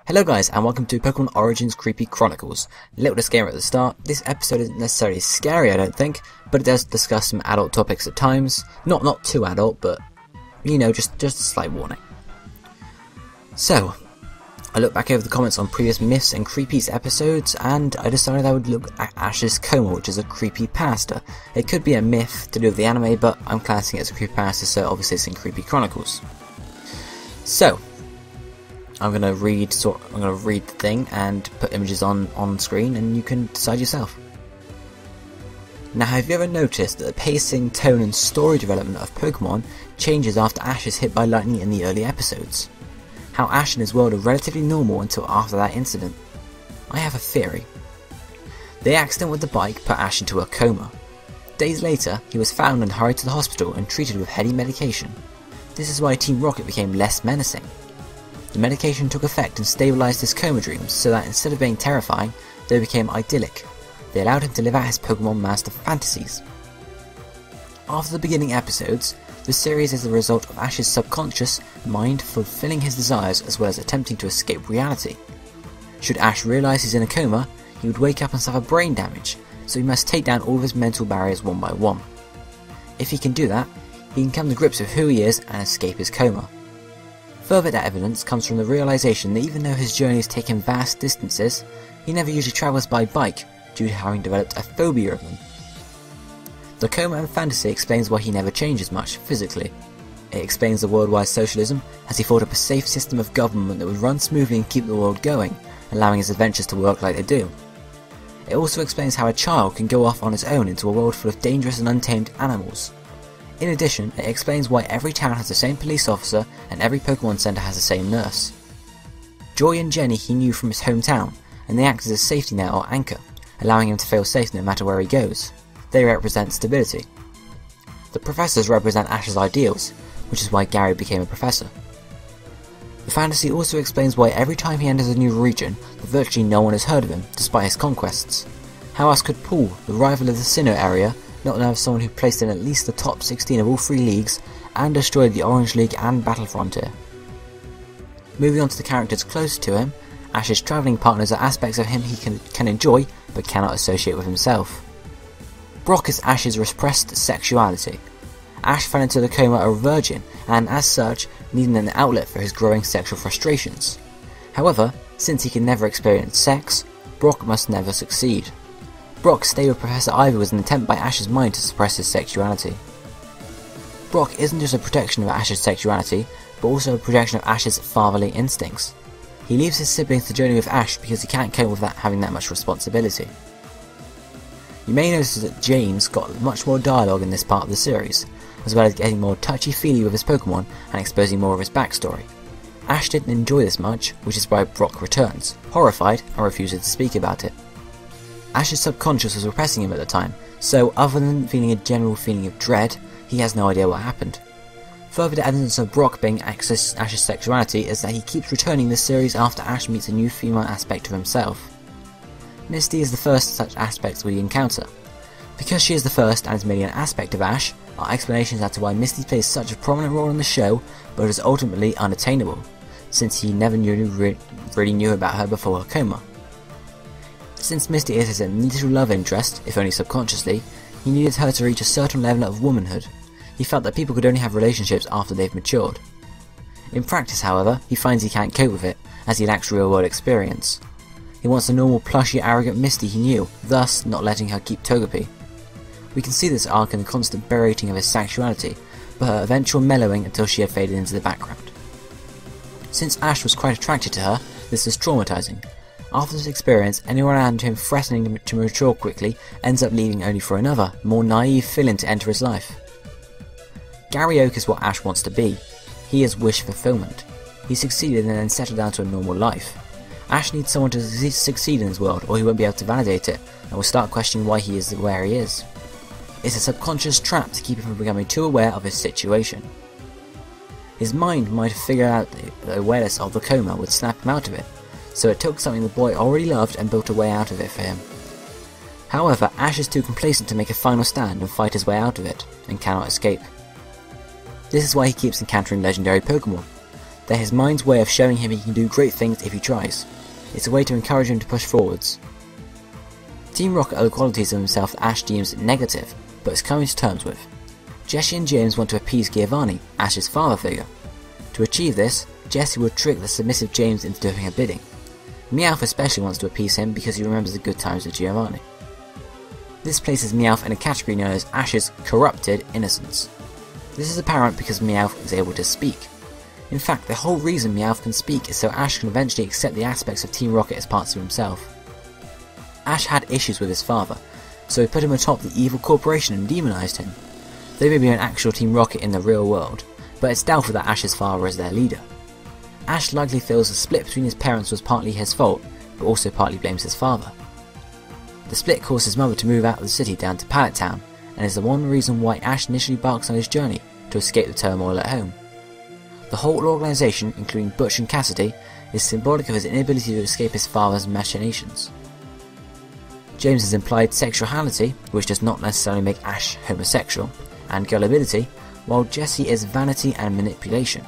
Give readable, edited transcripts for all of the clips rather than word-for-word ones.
Hello guys, and welcome to Pokemon Origins Creepy Chronicles. A little disclaimer at the start, this episode isn't necessarily scary I don't think, but it does discuss some adult topics at times. Not too adult, but you know, just a slight warning. So, I looked back over the comments on previous Myths and Creepies episodes, and I decided I would look at Ash's Coma, which is a creepypasta. It could be a myth to do with the anime, but I'm classing it as a creepypasta, so obviously it's in Creepy Chronicles. So, I'm gonna read the thing and put images on screen, and you can decide yourself. Now, have you ever noticed that the pacing, tone, and story development of Pokemon changes after Ash is hit by lightning in the early episodes? How Ash and his world are relatively normal until after that incident? I have a theory. The accident with the bike put Ash into a coma. Days later, he was found and hurried to the hospital and treated with heavy medication. This is why Team Rocket became less menacing. The medication took effect and stabilised his coma dreams, so that instead of being terrifying, they became idyllic. They allowed him to live out his Pokemon Master fantasies. After the beginning episodes, the series is the result of Ash's subconscious mind fulfilling his desires as well as attempting to escape reality. Should Ash realise he's in a coma, he would wake up and suffer brain damage, so he must take down all of his mental barriers one by one. If he can do that, he can come to grips with who he is and escape his coma. Further evidence comes from the realisation that even though his journeys take him vast distances, he never usually travels by bike due to having developed a phobia of them. The coma and fantasy explains why he never changes much physically. It explains the worldwide socialism as he thought up a safe system of government that would run smoothly and keep the world going, allowing his adventures to work like they do. It also explains how a child can go off on his own into a world full of dangerous and untamed animals. In addition, it explains why every town has the same police officer and every Pokemon Center has the same nurse. Joy and Jenny he knew from his hometown, and they act as a safety net or anchor, allowing him to feel safe no matter where he goes. They represent stability. The professors represent Ash's ideals, which is why Gary became a professor. The fantasy also explains why every time he enters a new region, virtually no one has heard of him, despite his conquests. How else could Paul, the rival of the Sinnoh area, not know of someone who placed in at least the top 16 of all 3 leagues and destroyed the Orange League and Battle Frontier? Moving on to the characters close to him, Ash's travelling partners are aspects of him he can enjoy but cannot associate with himself. Brock is Ash's repressed sexuality. Ash fell into the coma a virgin and as such needing an outlet for his growing sexual frustrations. However, since he can never experience sex, Brock must never succeed. Brock's stay with Professor Ivy was an attempt by Ash's mind to suppress his sexuality. Brock isn't just a protection of Ash's sexuality, but also a projection of Ash's fatherly instincts. He leaves his siblings to journey with Ash because he can't cope with having that much responsibility. You may notice that James got much more dialogue in this part of the series, as well as getting more touchy-feely with his Pokemon and exposing more of his backstory. Ash didn't enjoy this much, which is why Brock returns, horrified and refuses to speak about it. Ash's subconscious was repressing him at the time, so other than feeling a general feeling of dread, he has no idea what happened. Further evidence of Brock being Ash's sexuality is that he keeps returning this series after Ash meets a new female aspect of himself. Misty is the first such aspect we encounter. Because she is the first and is merely an aspect of Ash, our explanations as to why Misty plays such a prominent role in the show, but is ultimately unattainable, since he never really knew about her before her coma. Since Misty is his initial love interest, if only subconsciously, he needed her to reach a certain level of womanhood. He felt that people could only have relationships after they've matured. In practice, however, he finds he can't cope with it, as he lacks real-world experience. He wants the normal, plushy, arrogant Misty he knew, thus not letting her keep Togepi. We can see this arc in the constant berating of his sexuality, but her eventual mellowing until she had faded into the background. Since Ash was quite attracted to her, this is traumatizing. After this experience, anyone around him threatening to mature quickly ends up leaving only for another, more naive villain to enter his life. Gary Oak is what Ash wants to be. He is wish fulfillment. He succeeded and then settled down to a normal life. Ash needs someone to succeed in his world or he won't be able to validate it and will start questioning why he is where he is. It's a subconscious trap to keep him from becoming too aware of his situation. His mind might have figured out the awareness of the coma would snap him out of it, so it took something the boy already loved and built a way out of it for him. However, Ash is too complacent to make a final stand and fight his way out of it, and cannot escape. This is why he keeps encountering legendary Pokemon. They're his mind's way of showing him he can do great things if he tries. It's a way to encourage him to push forwards. Team Rocket are the qualities of himself that Ash deems negative, but is coming to terms with. Jesse and James want to appease Giovanni, Ash's father figure. To achieve this, Jesse will trick the submissive James into doing her bidding. Meowth especially wants to appease him because he remembers the good times with Giovanni. This places Meowth in a category known as Ash's corrupted innocence. This is apparent because Meowth is able to speak. In fact, the whole reason Meowth can speak is so Ash can eventually accept the aspects of Team Rocket as parts of himself. Ash had issues with his father, so he put him atop the evil corporation and demonized him. They may be an actual Team Rocket in the real world, but it's doubtful that Ash's father is their leader. Ash likely feels the split between his parents was partly his fault, but also partly blames his father. The split caused his mother to move out of the city down to Pallet Town, and is the one reason why Ash initially embarks on his journey to escape the turmoil at home. The whole organisation, including Butch and Cassidy, is symbolic of his inability to escape his father's machinations. James's implied sexuality, which does not necessarily make Ash homosexual, and gullibility, while Jesse is vanity and manipulation.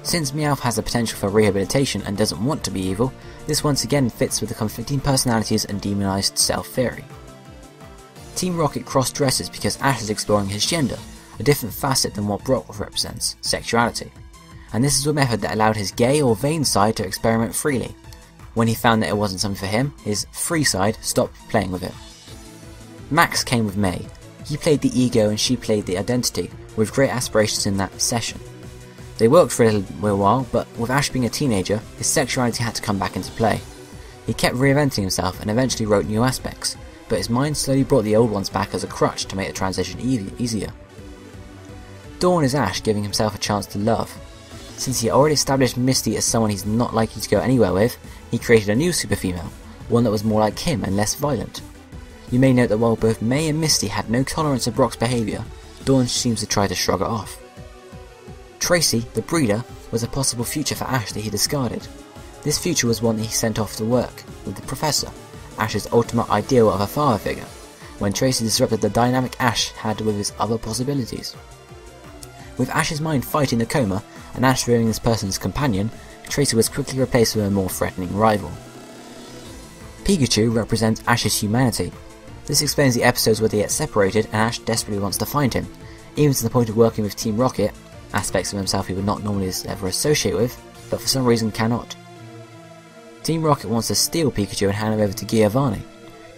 Since Meowth has the potential for rehabilitation and doesn't want to be evil, this once again fits with the conflicting personalities and demonized self-theory. Team Rocket cross-dresses because Ash is exploring his gender, a different facet than what Brock represents, sexuality. And this is a method that allowed his gay or vain side to experiment freely. When he found that it wasn't something for him, his free side stopped playing with it. Max came with May. He played the ego and she played the identity, with great aspirations in that session. They worked for a little while, but with Ash being a teenager, his sexuality had to come back into play. He kept reinventing himself and eventually wrote new aspects, but his mind slowly brought the old ones back as a crutch to make the transition easier. Dawn is Ash giving himself a chance to love. Since he already established Misty as someone he's not likely to go anywhere with, he created a new super female, one that was more like him and less violent. You may note that while both May and Misty had no tolerance of Brock's behaviour, Dawn seems to try to shrug it off. Tracy, the breeder, was a possible future for Ash that he discarded. This future was one that he sent off to work with the Professor, Ash's ultimate ideal of a father figure, when Tracy disrupted the dynamic Ash had with his other possibilities. With Ash's mind fighting the Coma, and Ash viewing this person's companion, Tracy was quickly replaced with a more threatening rival. Pikachu represents Ash's humanity. This explains the episodes where they get separated and Ash desperately wants to find him, even to the point of working with Team Rocket, aspects of himself he would not normally ever associate with, but for some reason cannot. Team Rocket wants to steal Pikachu and hand him over to Giovanni.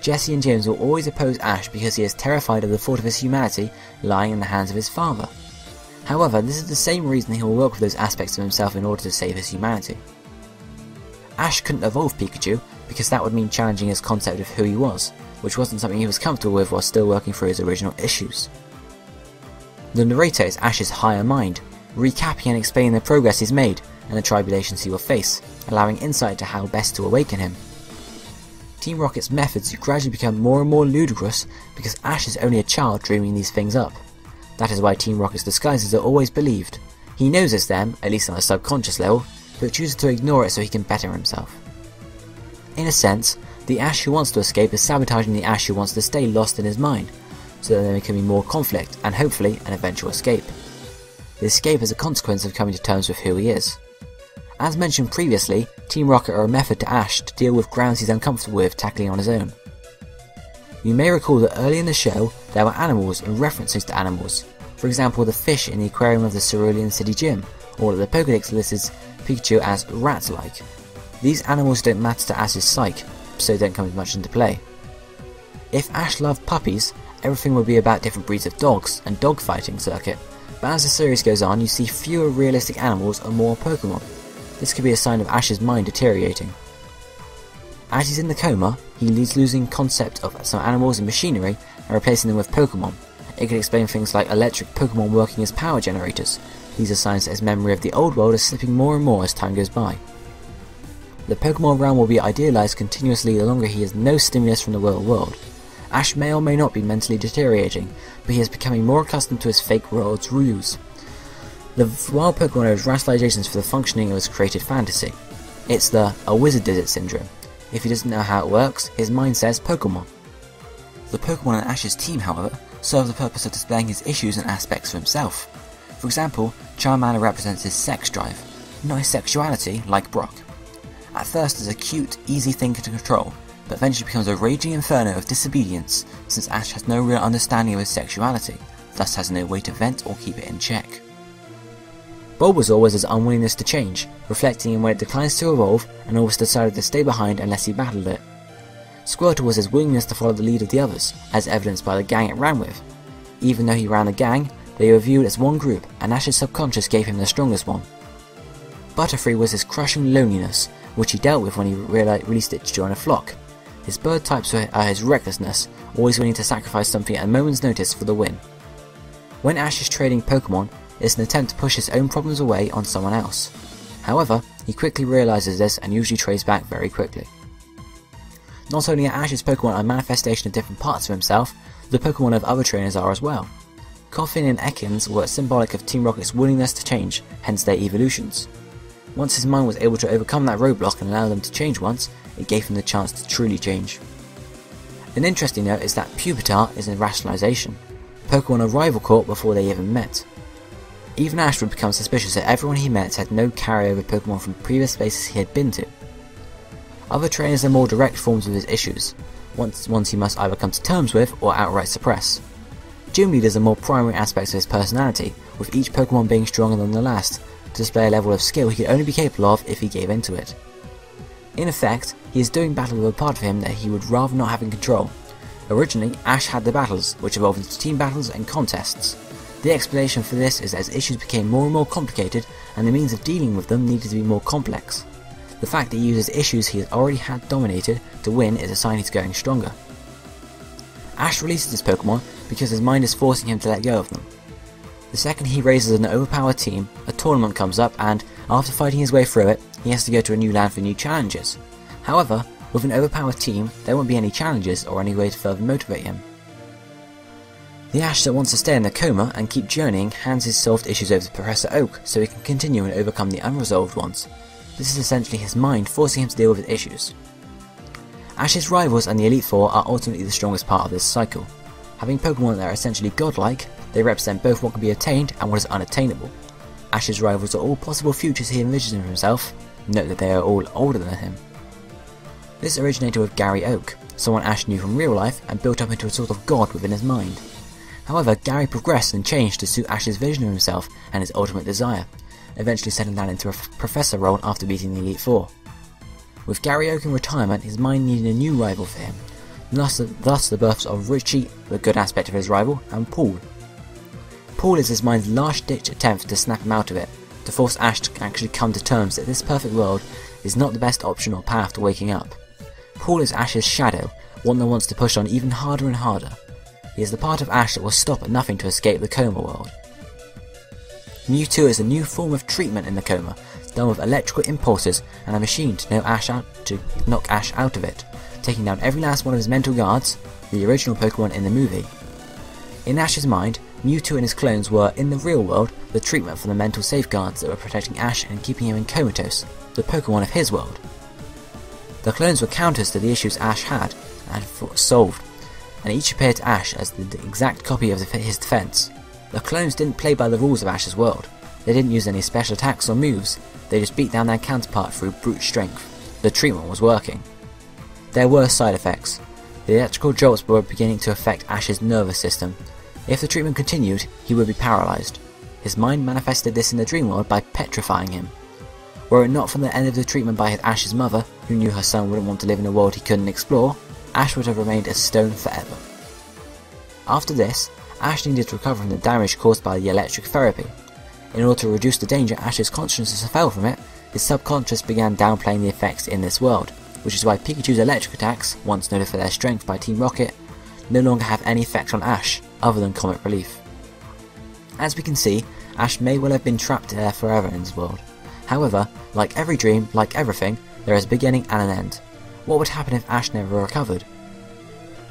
Jesse and James will always oppose Ash because he is terrified of the thought of his humanity lying in the hands of his father. However, this is the same reason he will work with those aspects of himself in order to save his humanity. Ash couldn't evolve Pikachu because that would mean challenging his concept of who he was, which wasn't something he was comfortable with while still working through his original issues. The narrator is Ash's higher mind, recapping and explaining the progress he's made and the tribulations he will face, allowing insight to how best to awaken him. Team Rocket's methods gradually become more and more ludicrous because Ash is only a child dreaming these things up. That is why Team Rocket's disguises are always believed. He knows it's them, at least on a subconscious level, but chooses to ignore it so he can better himself. In a sense, the Ash who wants to escape is sabotaging the Ash who wants to stay lost in his mind, so that there can be more conflict and hopefully an eventual escape. The escape is a consequence of coming to terms with who he is. As mentioned previously, Team Rocket are a method to Ash to deal with grounds he's uncomfortable with tackling on his own. You may recall that early in the show, there were animals and references to animals. For example, the fish in the aquarium of the Cerulean City Gym, or that the Pokédex lists Pikachu as rat-like. These animals don't matter to Ash's psyche, so don't come much into play. If Ash loved puppies, everything would be about different breeds of dogs and dogfighting circuit, but as the series goes on you see fewer realistic animals and more Pokemon. This could be a sign of Ash's mind deteriorating. As he's in the coma, he is losing concept of some animals and machinery and replacing them with Pokemon. It could explain things like electric Pokemon working as power generators. These are signs that his memory of the old world is slipping more and more as time goes by. The Pokemon realm will be idealized continuously the longer he has no stimulus from the real world. Ash may or may not be mentally deteriorating, but he is becoming more accustomed to his fake world's rules. The wild Pokemon are his rationalizations for the functioning of his created fantasy. It's the "a wizard did it" syndrome. If he doesn't know how it works, his mind says Pokemon. The Pokemon in Ash's team, however, serve the purpose of displaying his issues and aspects of himself. For example, Charmander represents his sex drive, not his sexuality like Brock. At first it's a cute, easy thing to control, but eventually becomes a raging inferno of disobedience since Ash has no real understanding of his sexuality, thus has no way to vent or keep it in check. Bulbasaur was his unwillingness to change, reflecting in when it declines to evolve and always decided to stay behind unless he battled it. Squirtle was his willingness to follow the lead of the others, as evidenced by the gang it ran with. Even though he ran the gang, they were viewed as one group, and Ash's subconscious gave him the strongest one. Butterfree was his crushing loneliness, which he dealt with when he released it to join a flock. His bird types are his recklessness, always willing to sacrifice something at a moment's notice for the win. When Ash is trading Pokemon, it's an attempt to push his own problems away on someone else. However, he quickly realises this and usually trades back very quickly. Not only are Ash's Pokemon a manifestation of different parts of himself, the Pokemon of other trainers are as well. Koffing and Ekans were symbolic of Team Rocket's willingness to change, hence their evolutions. Once his mind was able to overcome that roadblock and allow them to change once, it gave him the chance to truly change. An interesting note is that Pupitar is a rationalization. Pokemon are rival caught before they even met. Even Ash would become suspicious that everyone he met had no carryover Pokemon from previous places he had been to. Other trainers are more direct forms of his issues, ones he must either come to terms with or outright suppress. Gym leaders are more primary aspects of his personality, with each Pokemon being stronger than the last, to display a level of skill he could only be capable of if he gave into it. In effect, he is doing battle with a part of him that he would rather not have in control. Originally, Ash had the battles, which evolved into team battles and contests. The explanation for this is that as issues became more and more complicated, and the means of dealing with them needed to be more complex. The fact that he uses issues he has already had dominated to win is a sign he's going stronger. Ash releases his Pokemon because his mind is forcing him to let go of them. The second he raises an overpowered team, a tournament comes up and, after fighting his way through it, he has to go to a new land for new challenges. However, with an overpowered team, there won't be any challenges or any way to further motivate him. The Ash that wants to stay in the Coma and keep journeying hands his solved issues over to Professor Oak so he can continue and overcome the unresolved ones. This is essentially his mind forcing him to deal with his issues. Ash's rivals and the Elite Four are ultimately the strongest part of this cycle. Having Pokemon that are essentially godlike, they represent both what can be attained and what is unattainable. Ash's rivals are all possible futures he envisions of himself. Note that they are all older than him. This originated with Gary Oak, someone Ash knew from real life and built up into a sort of god within his mind. However, Gary progressed and changed to suit Ash's vision of himself and his ultimate desire, eventually settling down into a professor role after beating the Elite Four. With Gary Oak in retirement, his mind needed a new rival for him, thus the births of Richie, the good aspect of his rival, and Paul. Paul is his mind's last-ditch attempt to snap him out of it, to force Ash to actually come to terms that this perfect world is not the best option or path to waking up. Paul is Ash's shadow, one that wants to push on even harder and harder. He is the part of Ash that will stop at nothing to escape the Coma world. Mewtwo is a new form of treatment in the Coma, done with electrical impulses and a machine to knock Ash out of it, taking down every last one of his mental guards, the original Pokemon in the movie. In Ash's mind, Mewtwo and his clones were, in the real world, the treatment for the mental safeguards that were protecting Ash and keeping him in comatose, the Pokemon of his world. The clones were counters to the issues Ash had and solved, and each appeared to Ash as the exact copy of his defense. The clones didn't play by the rules of Ash's world. They didn't use any special attacks or moves, they just beat down their counterpart through brute strength. The treatment was working. There were side effects. The electrical jolts were beginning to affect Ash's nervous system. If the treatment continued, he would be paralysed. His mind manifested this in the dream world by petrifying him. Were it not for the end of the treatment by Ash's mother, who knew her son wouldn't want to live in a world he couldn't explore, Ash would have remained a stone forever. After this, Ash needed to recover from the damage caused by the electric therapy. In order to reduce the danger Ash's consciousness fell from it, his subconscious began downplaying the effects in this world, which is why Pikachu's electric attacks, once noted for their strength by Team Rocket, no longer have any effect on Ash, other than comic relief. As we can see, Ash may well have been trapped there forever in this world. However, like every dream, like everything, there is a beginning and an end. What would happen if Ash never recovered?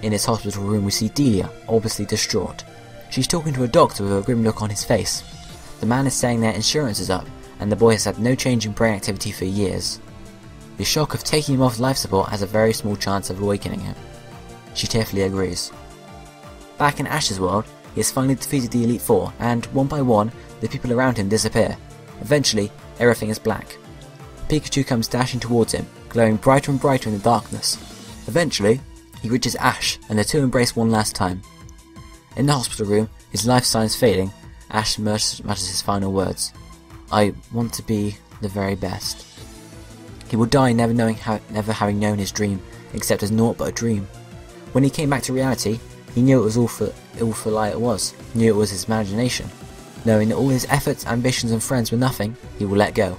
In his hospital room we see Delia, obviously distraught. She's talking to a doctor with a grim look on his face. The man is saying their insurance is up, and the boy has had no change in brain activity for years. The shock of taking him off life support has a very small chance of awakening him. She tearfully agrees. Back in Ash's world, he has finally defeated the Elite Four, and one by one, the people around him disappear. Eventually, everything is black. Pikachu comes dashing towards him, glowing brighter and brighter in the darkness. Eventually, he reaches Ash, and the two embrace one last time. In the hospital room, his life signs fading, Ash mutters his final words. "I want to be the very best." He will die never having known his dream, except as naught but a dream. When he came back to reality, he knew it was all for lie it was, knew it was his imagination. Knowing that all his efforts, ambitions and friends were nothing, he will let go.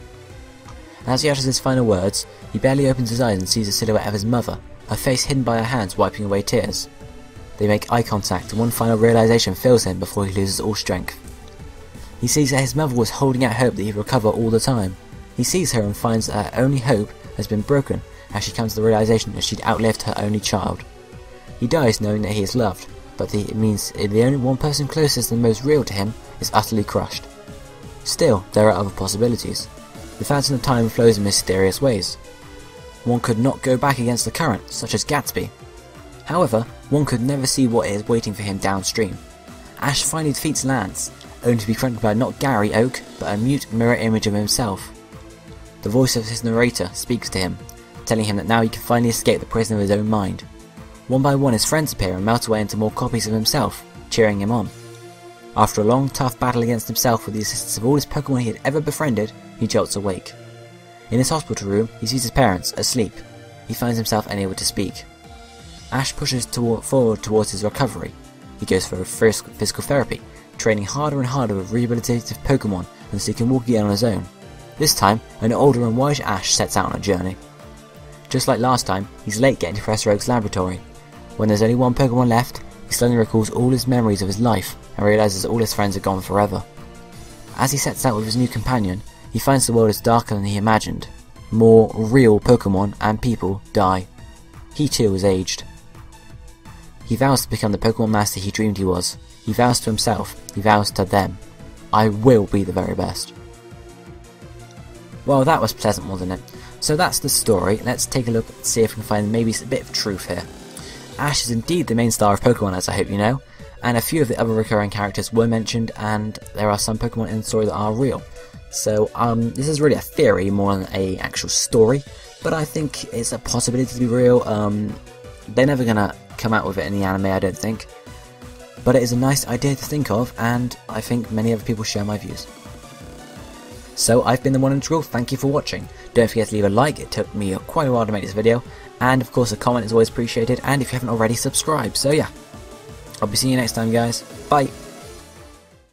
As he utters his final words, he barely opens his eyes and sees the silhouette of his mother, her face hidden by her hands wiping away tears. They make eye contact and one final realization fills him before he loses all strength. He sees that his mother was holding out hope that he'd recover all the time. He sees her and finds that her only hope has been broken as she comes to the realization that she'd outlived her only child. He dies knowing that he is loved, but it means the only one person closest and most real to him is utterly crushed. Still, there are other possibilities. The fountain of time flows in mysterious ways. One could not go back against the current, such as Gatsby. However, one could never see what is waiting for him downstream. Ash finally defeats Lance, only to be confronted by not Gary Oak, but a mute mirror image of himself. The voice of his narrator speaks to him, telling him that now he can finally escape the prison of his own mind. One by one his friends appear and melt away into more copies of himself, cheering him on. After a long, tough battle against himself with the assistance of all his Pokemon he had ever befriended, he jolts awake. In his hospital room, he sees his parents, asleep. He finds himself unable to speak. Ash pushes forward towards his recovery. He goes for physical therapy, training harder and harder with rehabilitative Pokemon until he can walk again on his own. This time, an older and wiser Ash sets out on a journey. Just like last time, he's late getting to Professor Oak's laboratory. When there's only one Pokemon left, he suddenly recalls all his memories of his life and realizes all his friends are gone forever. As he sets out with his new companion, he finds the world is darker than he imagined. More real Pokemon and people die. He too is aged. He vows to become the Pokemon Master he dreamed he was. He vows to himself, he vows to them. I will be the very best. Well, that was pleasant, wasn't it? So that's the story. Let's take a look and see if we can find maybe a bit of truth here. Ash is indeed the main star of Pokemon, as I hope you know, and a few of the other recurring characters were mentioned, and there are some Pokemon in the story that are real. So this is really a theory more than an actual story, but I think it's a possibility to be real. They're never gonna come out with it in the anime, I don't think, but it is a nice idea to think of, and I think many other people share my views. So I've been the One Integral, thank you for watching. Don't forget to leave a like, it took me quite a while to make this video, and of course a comment is always appreciated, and if you haven't already, subscribe. So yeah, I'll be seeing you next time guys, bye!